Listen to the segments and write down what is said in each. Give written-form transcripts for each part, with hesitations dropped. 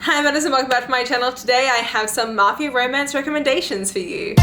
Hi, Madison, welcome back to my channel. Today I have some Mafia romance recommendations for you.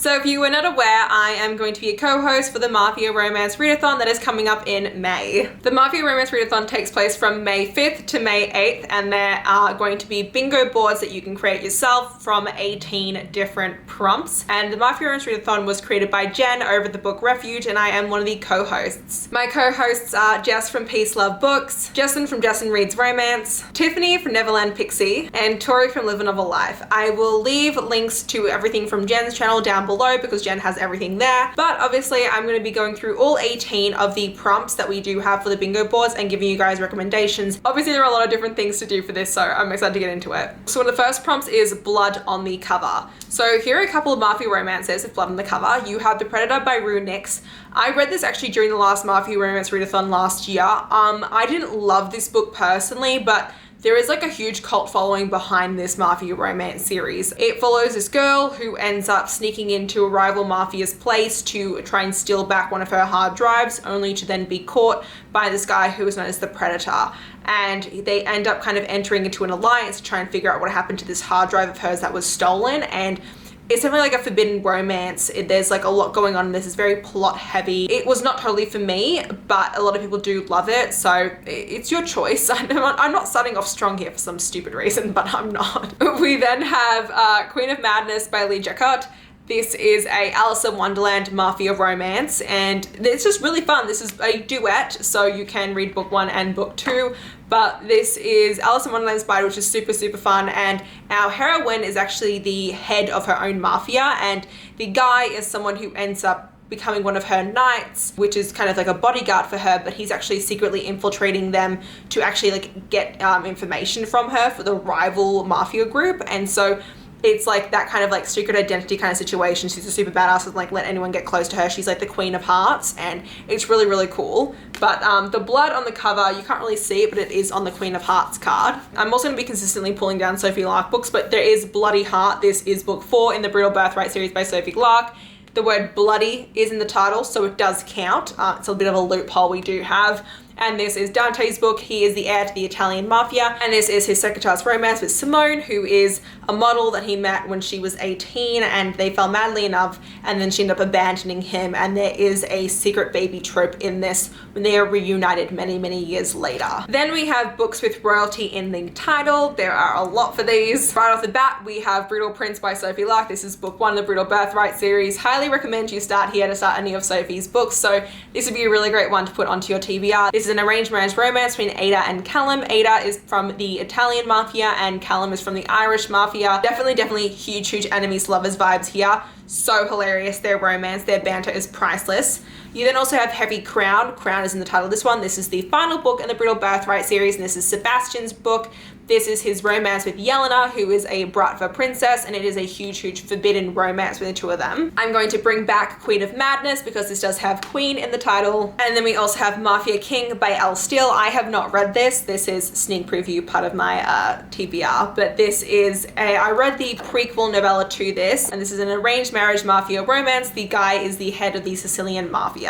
So if you were not aware, I am going to be a co-host for the Mafia Romance Readathon that is coming up in May. The Mafia Romance Readathon takes place from May 5th to May 8th, and there are going to be bingo boards that you can create yourself from 18 different prompts. And the Mafia Romance Readathon was created by Jenn over the book Refuge, and I am one of the co-hosts. My co-hosts are Jess from Peace Love Books, Jesson from Jesson Reads Romance, Tiffany from Neverland Pixie, and Tori from Live a Novel Life. I will leave links to everything from Jenn's channel down below because Jenn has everything there, but obviously I'm going to be going through all 18 of the prompts that we do have for the bingo boards and giving you guys recommendations. Obviously there are a lot of different things to do for this, so I'm excited to get into it. So one of the first prompts is blood on the cover. So here are a couple of Mafia romances with blood on the cover. You have The Predator by Rue Nix. I read this actually during the last Mafia Romance Readathon last year. I didn't love this book personally, but there is like a huge cult following behind this Mafia romance series. It follows this girl who ends up sneaking into a rival mafia's place to try and steal back one of her hard drives, only to then be caught by this guy who is known as the Predator. And they end up kind of entering into an alliance to try and figure out what happened to this hard drive of hers that was stolen. And it's definitely like a forbidden romance. There's like a lot going on in this. It's very plot heavy. It was not totally for me, but a lot of people do love it, so it's your choice. I'm not starting off strong here for some stupid reason, but I'm not. We then have Queen of Madness by ሊᴏᴏᴏᴅ. This is a Alice in Wonderland Mafia romance, and it's just really fun. This is a duet, so you can read book 1 and book 2, but this is Alice in Wonderland Spider, which is super, super fun, and our heroine is actually the head of her own mafia, and the guy is someone who ends up becoming one of her knights, which is kind of like a bodyguard for her, but he's actually secretly infiltrating them to actually like get information from her for the rival mafia group. And so it's like that kind of like secret identity kind of situation. She's a super badass, doesn't like let anyone get close to her. She's like the Queen of Hearts, and it's really, really cool. But the blood on the cover, you can't really see it, but it is on the Queen of Hearts card. I'm also going to be consistently pulling down Sophie Lark books, but there is Bloody Heart. This is book 4 in the Brutal Birthright series by Sophie Lark. The word bloody is in the title, so it does count. It's a bit of a loophole we do have. And this is Dante's book. He is the heir to the Italian mafia, and this is his second chance romance with Simone, who is a model that he met when she was 18, and they fell madly in love, and then she ended up abandoning him, and there is a secret baby trope in this when they are reunited many, many years later. Then we have books with royalty in the title. There are a lot for these. Right off the bat, we have Brutal Prince by Sophie Lark. This is book 1 of the Brutal Birthright series. Highly recommend you start here to start any of Sophie's books, so this would be a really great one to put onto your TBR. This is an arranged marriage romance between Ada and Callum. Ada is from the Italian mafia and Callum is from the Irish mafia. Definitely huge enemies lovers vibes here. So hilarious, their romance, their banter is priceless. You then also have Heavy Crown. Crown is in the title of this one. This is the final book in the Brutal Birthright series, and this is Sebastian's book. This is his romance with Yelena, who is a Bratva princess, and it is a huge forbidden romance with the two of them. I'm going to bring back Queen of Madness because this does have Queen in the title. And then we also have Mafia King by Elle Steele. I have not read this. This is sneak preview part of my TBR, but this is I read the prequel novella to this, and this is an arranged marriage mafia romance. The guy is the head of the Sicilian mafia.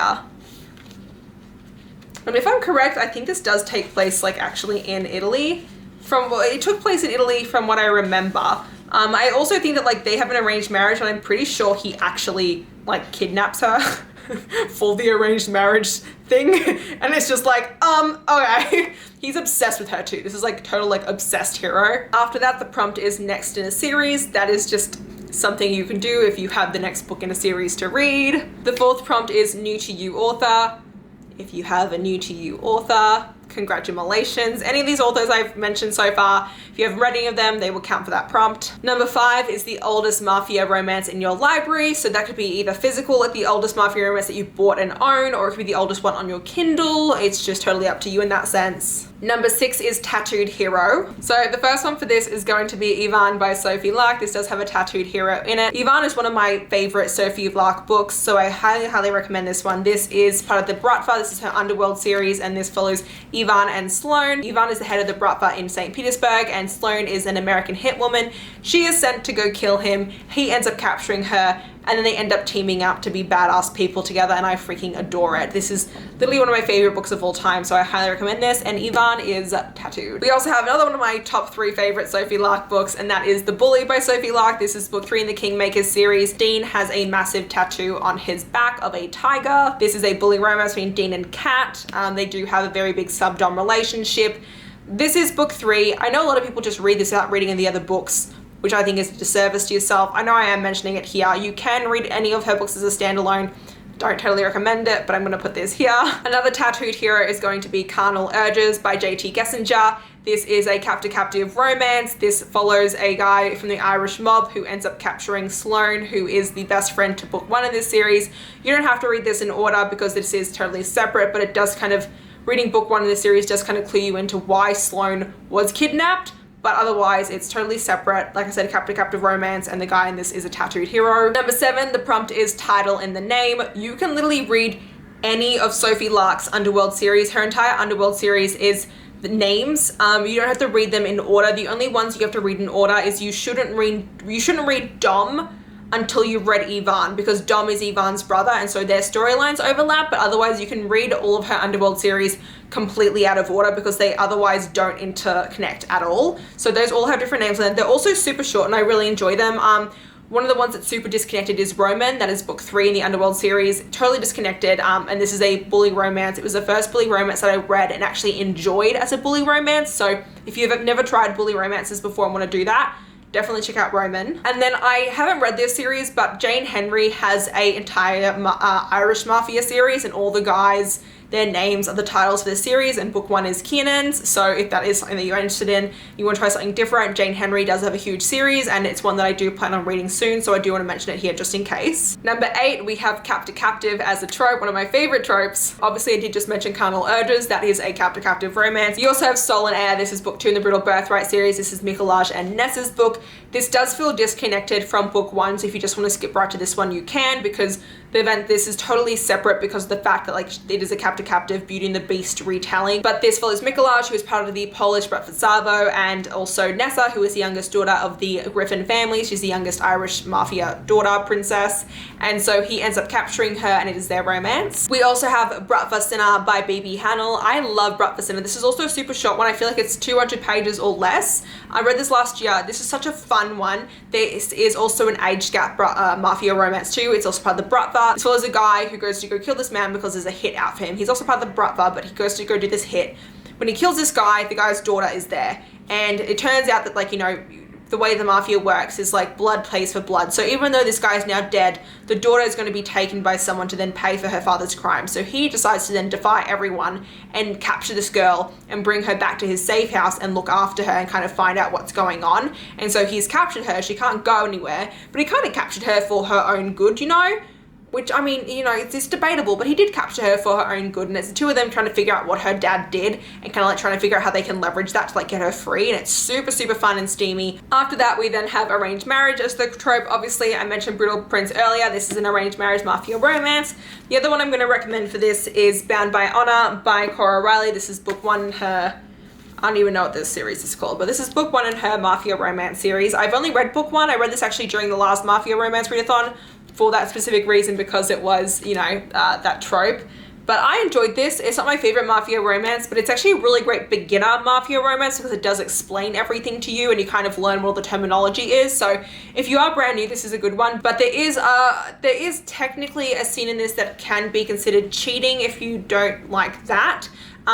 And if I'm correct, I think this does take place like actually in Italy. It took place in Italy from what I remember. I also think that like they have an arranged marriage, and I'm pretty sure he actually like kidnaps her for the arranged marriage thing. And it's just like, okay. He's obsessed with her too. This is like total like obsessed hero. After that, the prompt is next in a series. That is just something you can do if you have the next book in a series to read. The 4th prompt is new to you author. If you have a new to you author, congratulations. Any of these authors I've mentioned so far, if you haven't read any of them, they will count for that prompt. Number 5 is the oldest Mafia romance in your library. So that could be either physical, like the oldest Mafia romance that you bought and own, or it could be the oldest one on your Kindle. It's just totally up to you in that sense. Number 6 is Tattooed Hero. So the first one for this is going to be ɪvān by Sophie Lark. This does have a tattooed hero in it. ɪvān is one of my favorite Sophie Lark books, so I highly recommend this one. This is part of the Bratva. This is her Underworld series, and this follows ɪvān and Sloane. ɪvān is the head of the Bratva in St. Petersburg, and Sloane is an American hitwoman. She is sent to go kill him. He ends up capturing her, and then they end up teaming up to be badass people together, and I freaking adore it. This is literally one of my favorite books of all time, so I highly recommend this, and Ivan is tattooed. We also have another one of my top 3 favorite Sophie Lark books, and that is The Bully by Sophie Lark. This is book 3 in the Kingmakers series. Dean has a massive tattoo on his back of a tiger. This is a bully romance between Dean and Kat. They do have a very big sub-dom relationship. This is book 3. I know a lot of people just read this without reading the other books, which I think is a disservice to yourself. I know I am mentioning it here. You can read any of her books as a standalone. Don't totally recommend it, but I'm gonna put this here. Another tattooed hero is going to be ᴛᴏᴏᴅᴅ by J.T. ᴛɪ̏ᴛᴏᴅ. This is a captor-captive romance. This follows a guy from the Irish mob who ends up capturing Sloane, who is the best friend to book 1 of this series. You don't have to read this in order because this is totally separate, but it does kind of, reading book 1 of the series does kind of clue you into why Sloane was kidnapped, but otherwise it's totally separate. Like I said, captor-captive romance, and the guy in this is a tattooed hero. Number 7, the prompt is title in the name. You can literally read any of Sophie Lark's Underworld series. Her entire Underworld series is the names. You don't have to read them in order. The only ones you have to read in order is you shouldn't read Dom until you've read Ivan, because Dom is Ivan's brother, and so their storylines overlap, but otherwise you can read all of her Underworld series completely out of order because they otherwise don't interconnect at all. So those all have different names, and they're also super short, and I really enjoy them. One of the ones that's super disconnected is Roman. That is book 3 in the Underworld series. Totally disconnected, and this is a bully romance. It was the first bully romance that I read and actually enjoyed as a bully romance. So if you've never tried bully romances before and want to do that, definitely check out Roman. And then I haven't read this series, but Jane Henry has a entire Irish Mafia series, and all the guys, their names are the titles for the series, and book 1 is Kiernan's. So if that is something that you're interested in, you want to try something different, Jane Henry does have a huge series, and it's one that I do plan on reading soon, so I do want to mention it here just in case. Number 8, we have captor-captive as a trope, one of my favorite tropes. Obviously I did just mention ᴛᴏᴏᴅᴅ, that is a captor-captive romance. You also have Stolen Heir. This is book 2 in the Brutal Birthright series. This is Michalaj and Nessa's book. This does feel disconnected from book 1, so if you just want to skip right to this one, you can, because this is totally separate because of the fact that like it is a captor-captive Beauty and the Beast retelling. But this follows Michalaj, who is part of the Polish Bratva, and also Nessa, who is the youngest daughter of the Griffin family. She's the youngest Irish Mafia daughter princess, and so he ends up capturing her, and it is their romance. We also have Bratva by B.B. Hannell. I love Bratva. This is also a super short one. I feel like it's 200 pages or less. I read this last year. This is such a fun one. This is also an age gap Mafia romance too. It's also part of the Bratva. This follows a guy who goes to go kill this man because there's a hit out for him. He's also part of the Bratva, but he goes to go do this hit. When he kills this guy, the guy's daughter is there. And it turns out that, like, you know, the way the Mafia works is like blood pays for blood. So even though this guy is now dead, the daughter is going to be taken by someone to then pay for her father's crime. So he decides to then defy everyone and capture this girl and bring her back to his safe house and look after her and kind of find out what's going on. And so he's captured her. She can't go anywhere, but he kind of captured her for her own good, you know? Which, I mean, you know, it's debatable, but he did capture her for her own good, and it's the two of them trying to figure out what her dad did and kind of like trying to figure out how they can leverage that to like get her free, and it's super, super fun and steamy. After that, we then have arranged marriage as the trope. Obviously, I mentioned Brutal Prince earlier. This is an arranged marriage Mafia romance. The other one I'm going to recommend for this is Bound by Honor by Cora Riley. This is book 1 in her, I don't even know what this series is called, but this is book 1 in her Mafia romance series. I've only read book 1. I read this actually during the last Mafia romance readathon for that specific reason, because it was, you know, that trope. But I enjoyed this. It's not my favorite Mafia romance, but it's actually a really great beginner Mafia romance because it does explain everything to you and you kind of learn what all the terminology is. So if you are brand new, this is a good one. But there is technically a scene in this that can be considered cheating if you don't like that.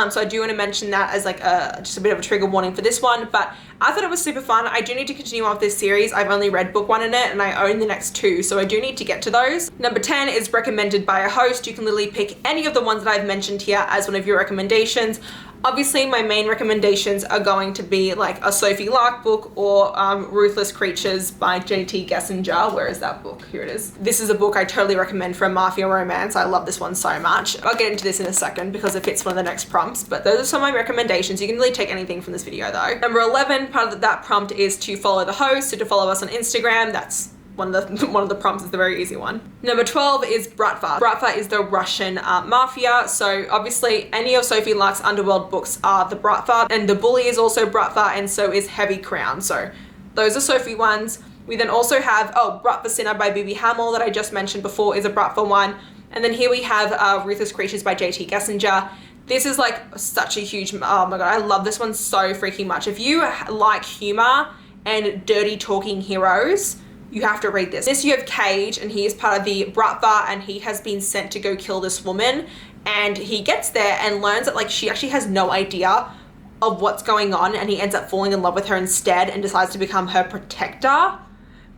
So I do want to mention that as like just a bit of a trigger warning for this one, but I thought it was super fun. I do need to continue on with this series. I've only read book 1 in it and I own the next 2, so I do need to get to those. Number 10 is recommended by a host. You can literally pick any of the ones that I've mentioned here as one of your recommendations. Obviously, my main recommendations are going to be like a Sophie Lark book or Ruthless Creatures by J.T. ᴛɪ̏ᴛᴏᴅ. Where is that book? Here it is. This is a book I totally recommend for a Mafia romance. I love this one so much. I'll get into this in a second because it fits one of the next prompts, but those are some of my recommendations. You can really take anything from this video though. Number 11, part of that prompt is to follow the host, so to follow us on Instagram. That's one of the prompts is the very easy one. Number 12 is Bratva. Bratva is the Russian Mafia. So obviously any of Sophie Lark's Underworld books are the Bratva, and The Bully is also Bratva, and so is Heavy Crown. So those are Sophie ones. We then also have, Bratva Sinner by Bibi Hamel that I just mentioned before is a Bratva one. And then here we have Ruthless Creatures by J.T. Gessinger. This is like such a huge, oh my God, I love this one so freaking much. If you like humor and dirty talking heroes, you have to read this. This you have Cage, and he is part of the Bratva, and he has been sent to go kill this woman. And he gets there and learns that like she actually has no idea of what's going on, and he ends up falling in love with her instead and decides to become her protector.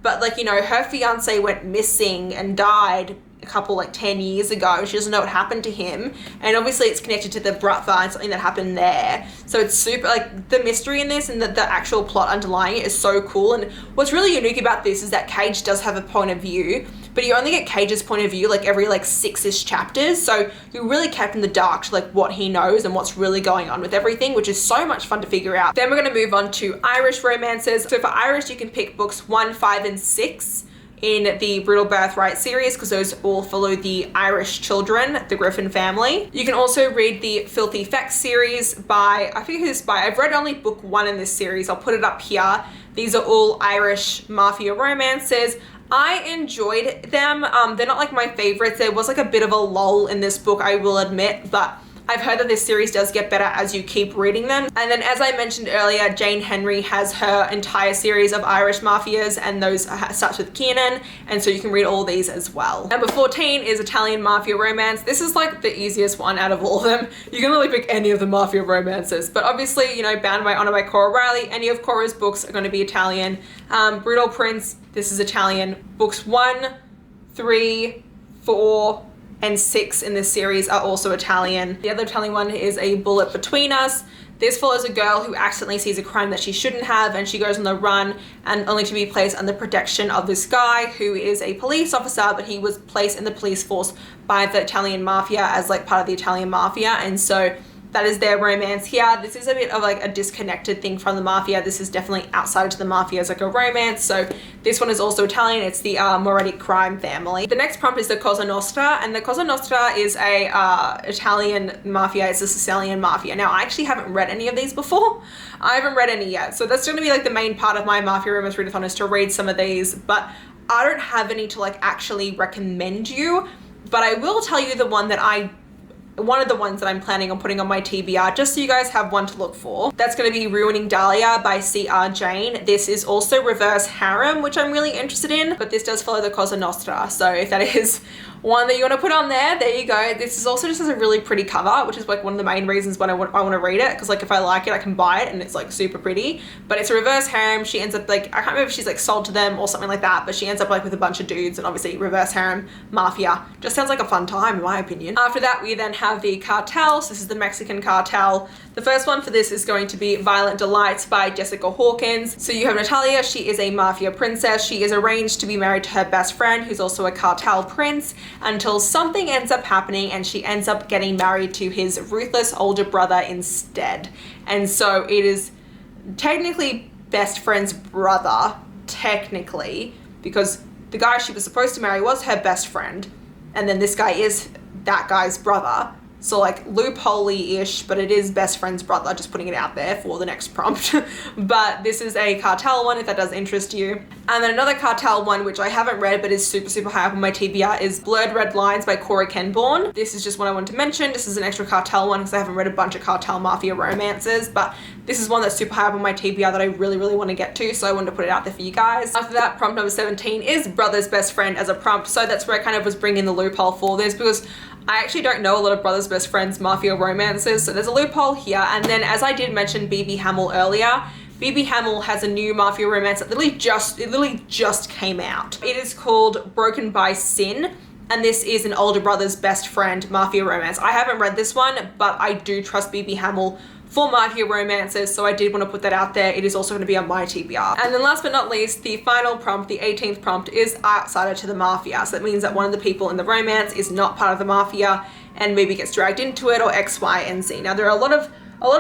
But like, you know, her fiance went missing and died a couple, like 10 years ago. She doesn't know what happened to him. And obviously it's connected to the Bratva and something that happened there. So it's super, like the mystery in this and the actual plot underlying it is so cool. And what's really unique about this is that Cage does have a point of view, but you only get Cage's point of view like every like 6-ish chapters. So you're really kept in the dark to like what he knows and what's really going on with everything, which is so much fun to figure out. Then we're going to move on to Irish romances. So for Irish, you can pick books 1, 5, and 6 in the Brutal Birthright series, because those all follow the Irish children, the Griffin family. You can also read the Filthy Facts series by, I forget who this is by. I've read only book 1 in this series. I'll put it up here. These are all Irish mafia romances. I enjoyed them. They're not like my favorites. There was like a bit of a lull in this book, I will admit, but I've heard that this series does get better as you keep reading them. And then as I mentioned earlier, Jane Henry has her entire series of Irish mafias, and those starts with Kiernan, and so you can read all these as well. Number 14 is Italian mafia romance. This is like the easiest one out of all of them. You can really pick any of the mafia romances, but obviously, you know, Bound by Honor by Cora Riley, any of Cora's books are going to be Italian. Brutal Prince, this is Italian. Books 1, 3, 4, and 6 in this series are also Italian. The other Italian one is A Bullet Between Us. This follows a girl who accidentally sees a crime that she shouldn't have, and she goes on the run, and only to be placed under protection of this guy who is a police officer, but he was placed in the police force by the Italian mafia as like part of the Italian mafia, and so that is their romance here. This is a bit of like a disconnected thing from the mafia. This is definitely outside of the mafia as like a romance. So this one is also Italian. It's the Moretti crime family. The next prompt is the Cosa Nostra, and the Cosa Nostra is a Italian mafia. It's a Sicilian mafia. Now I actually haven't read any of these before. I haven't read any yet. So that's going to be like the main part of my Mafia Romance Readathon is to read some of these, but I don't have any to like actually recommend you, but I will tell you one of the ones that I'm planning on putting on my TBR, just so you guys have one to look for. That's going to be Ruining Dahlia by C.R. Jane. This is also reverse harem, which I'm really interested in, but this does follow the Cosa Nostra. So if that is one that you want to put on there you go. This is also just has a really pretty cover, which is like one of the main reasons why I want to read it, because like if I like it I can buy it and it's like super pretty. But it's a reverse harem. She ends up like, I can't remember if she's like sold to them or something like that, but she ends up like with a bunch of dudes, and obviously reverse harem mafia just sounds like a fun time in my opinion. After that we then have the Cartel. So this is the Mexican Cartel. The first one for this is going to be Violent Delights by Jessica Hawkins. So you have Natalia. She is a mafia princess. She is arranged to be married to her best friend, who's also a cartel prince, until something ends up happening and she ends up getting married to his ruthless older brother instead. And so it is technically best friend's brother, technically, because the guy she was supposed to marry was her best friend, and then this guy is that guy's brother. So like loophole-ish, but it is best friend's brother, just putting it out there for the next prompt. But this is a Cartel one if that does interest you. And then another Cartel one, which I haven't read but is super, super high up on my TBR, is Blurred Red Lines by Cora Kenborn. This is just one I wanted to mention. This is an extra Cartel one because I haven't read a bunch of Cartel mafia romances, but this is one that's super high up on my TBR that I really, really want to get to, so I wanted to put it out there for you guys. After that, prompt number 17 is Brother's Best Friend as a prompt. So that's where I kind of was bringing the loophole for this, because I actually don't know a lot of Brothers Best Friends mafia romances, so there's a loophole here. And then, as I did mention Bibi Hamel earlier, Bibi Hamel has a new mafia romance that literally just came out. It is called Broken by Sin, and this is an older brother's best friend mafia romance. I haven't read this one, but I do trust Bibi Hamel for mafia romances, so I did want to put that out there. It is also going to be on my TBR. And then last but not least, the final prompt, the 18th prompt, is outsider to the mafia. So that means that one of the people in the romance is not part of the mafia and maybe gets dragged into it, or X, Y, and Z. Now there are a lot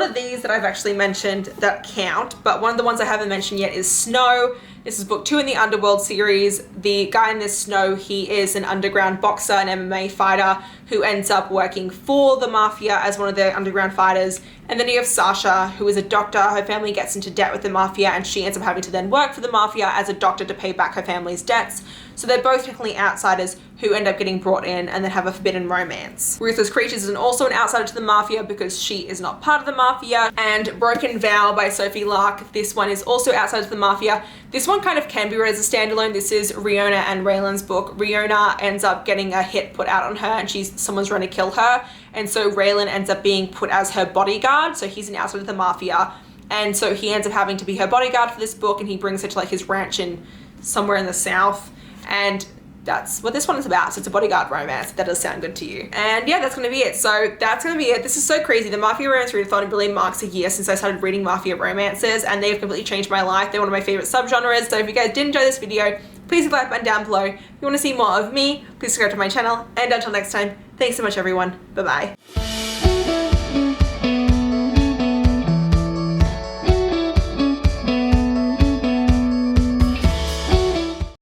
of these that I've actually mentioned that count, but one of the ones I haven't mentioned yet is Snow. This is book 2 in the Underworld series. The guy in this, Snow, he is an underground boxer and MMA fighter who ends up working for the Mafia as one of the underground fighters. And then you have Sasha, who is a doctor. Her family gets into debt with the Mafia and she ends up having to then work for the Mafia as a doctor to pay back her family's debts. So they're both technically outsiders who end up getting brought in and then have a forbidden romance. Ruthless Creatures is also an outsider to the Mafia because she is not part of the Mafia. And Broken Vow by Sophie Lark, this one is also outside of the Mafia. This one kind of can be read as a standalone. This is Riona and Raylan's book. Riona ends up getting a hit put out on her and someone's trying to kill her. And so Raylan ends up being put as her bodyguard. So he's an outsider of the Mafia. And so he ends up having to be her bodyguard for this book, and he brings her to like his ranch in somewhere in the South. And that's what this one is about. So it's a bodyguard romance. That does sound good to you. And yeah, that's gonna be it. So that's gonna be it. This is so crazy. The Mafia Romance Readathon really marks a year since I started reading Mafia romances, and they've completely changed my life. They're one of my favorite subgenres. So if you guys did enjoy this video, please hit the like button down below. If you wanna see more of me, please subscribe to my channel. And until next time, thanks so much everyone. Bye-bye.